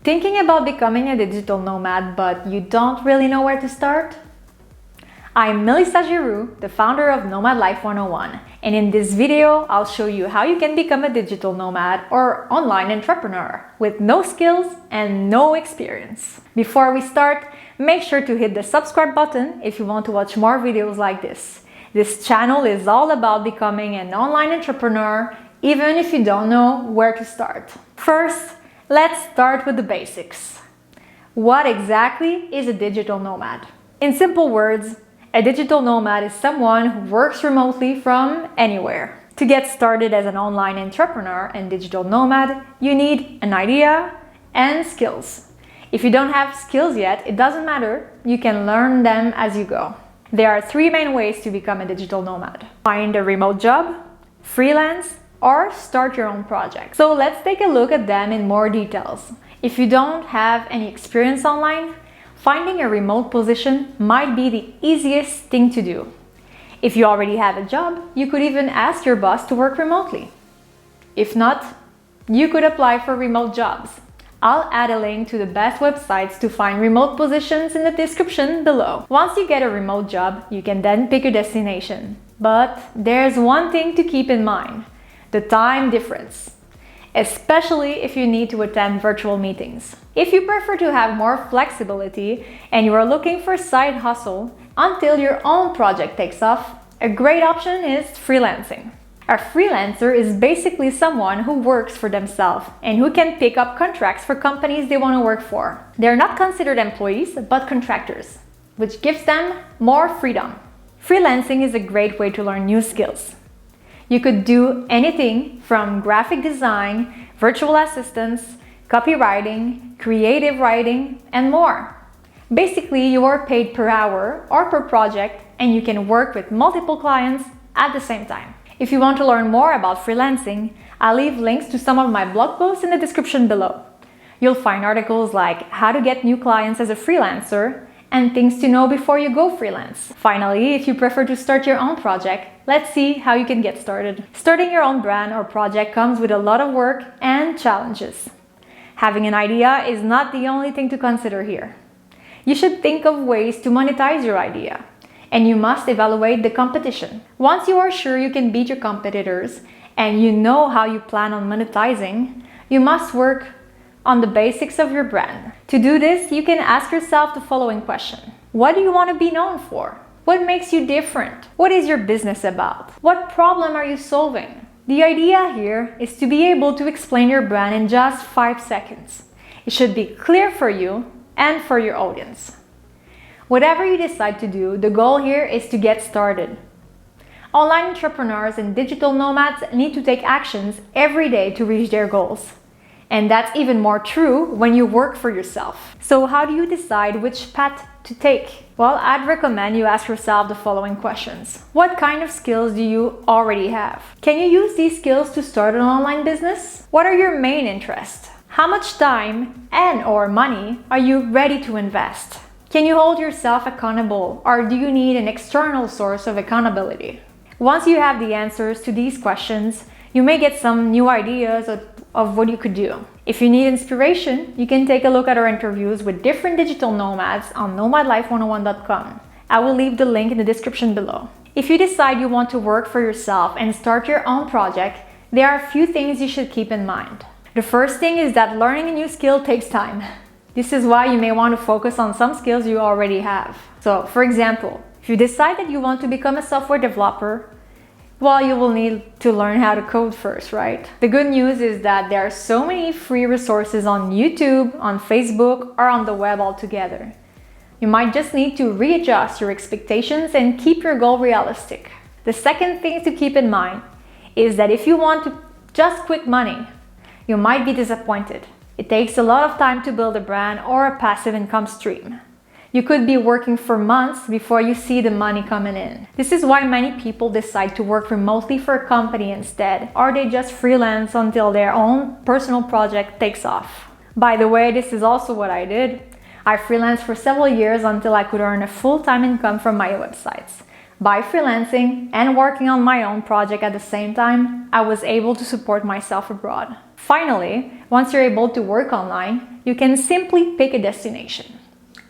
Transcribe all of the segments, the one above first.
Thinking about becoming a digital nomad, but you don't really know where to start? I'm Melissa Giroux, the founder of Nomad Life 101, and in this video, I'll show you how you can become a digital nomad or online entrepreneur with no skills and no experience. Before we start, make sure to hit the subscribe button if you want to watch more videos like this. This channel is all about becoming an online entrepreneur, even if you don't know where to start. First, let's start with the basics. What exactly is a digital nomad? In simple words, a digital nomad is someone who works remotely from anywhere. To get started as an online entrepreneur and digital nomad, you need an idea and skills. If you don't have skills yet, it doesn't matter. You can learn them as you go. There are three main ways to become a digital nomad. Find a remote job, freelance, or start your own project. So let's take a look at them in more details. If you don't have any experience online, finding a remote position might be the easiest thing to do. If you already have a job, you could even ask your boss to work remotely. If not, you could apply for remote jobs. I'll add a link to the best websites to find remote positions in the description below. Once you get a remote job, you can then pick your destination. But there's one thing to keep in mind: the time difference, especially if you need to attend virtual meetings. If you prefer to have more flexibility and you are looking for a side hustle until your own project takes off, a great option is freelancing. A freelancer is basically someone who works for themselves and who can pick up contracts for companies they want to work for. They're not considered employees, but contractors, which gives them more freedom. Freelancing is a great way to learn new skills. You could do anything from graphic design, virtual assistants, copywriting, creative writing, and more. Basically, you are paid per hour or per project, and you can work with multiple clients at the same time. If you want to learn more about freelancing, I'll leave links to some of my blog posts in the description below. You'll find articles like how to get new clients as a freelancer and things to know before you go freelance. Finally, if you prefer to start your own project, let's see how you can get started. Starting your own brand or project comes with a lot of work and challenges. Having an idea is not the only thing to consider here. You should think of ways to monetize your idea, and you must evaluate the competition. Once you are sure you can beat your competitors and you know how you plan on monetizing, you must work on the basics of your brand. To do this, you can ask yourself the following question: what do you want to be known for? What makes you different? What is your business about? What problem are you solving? The idea here is to be able to explain your brand in just 5 seconds. It should be clear for you and for your audience. Whatever you decide to do, the goal here is to get started. Online entrepreneurs and digital nomads need to take actions every day to reach their goals. And that's even more true when you work for yourself. So how do you decide which path to take? Well, I'd recommend you ask yourself the following questions. What kind of skills do you already have? Can you use these skills to start an online business? What are your main interests? How much time and/or money are you ready to invest? Can you hold yourself accountable, or do you need an external source of accountability? Once you have the answers to these questions, you may get some new ideas of what you could do. If you need inspiration, you can take a look at our interviews with different digital nomads on nomadlife101.com. I will leave the link in the description below. If you decide you want to work for yourself and start your own project, there are a few things you should keep in mind. The first thing is that learning a new skill takes time. This is why you may want to focus on some skills you already have. So, for example, if you decide that you want to become a software developer, well, you will need to learn how to code first, right? The good news is that there are so many free resources on YouTube, on Facebook, or on the web altogether. You might just need to readjust your expectations and keep your goal realistic. The second thing to keep in mind is that if you want to just quick money, you might be disappointed. It takes a lot of time to build a brand or a passive income stream. You could be working for months before you see the money coming in. This is why many people decide to work remotely for a company instead, or they just freelance until their own personal project takes off. By the way, this is also what I did. I freelanced for several years until I could earn a full-time income from my websites. By freelancing and working on my own project at the same time, I was able to support myself abroad. Finally, once you're able to work online, you can simply pick a destination.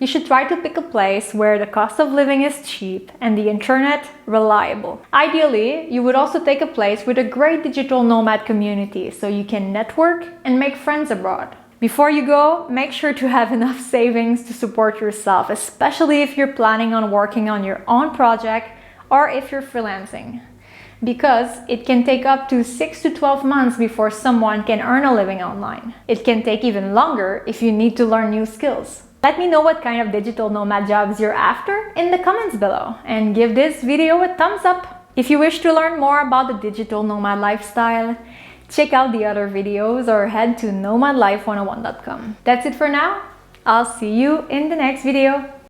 You should try to pick a place where the cost of living is cheap and the internet reliable. Ideally, you would also take a place with a great digital nomad community so you can network and make friends abroad. Before you go, make sure to have enough savings to support yourself, especially if you're planning on working on your own project or if you're freelancing, because it can take up to 6 to 12 months before someone can earn a living online. It can take even longer if you need to learn new skills. Let me know what kind of digital nomad jobs you're after in the comments below, and give this video a thumbs up. If you wish to learn more about the digital nomad lifestyle, check out the other videos or head to nomadlife101.com. That's it for now. I'll see you in the next video.